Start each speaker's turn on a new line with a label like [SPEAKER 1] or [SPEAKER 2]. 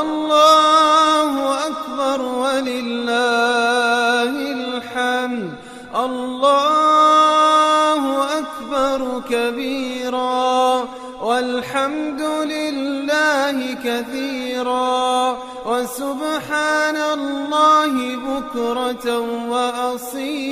[SPEAKER 1] الله أكبر ولله الحمد. الله أكبر كبيرا والحمد لله كثيرا وسبحان الله بكرة وأصيلا.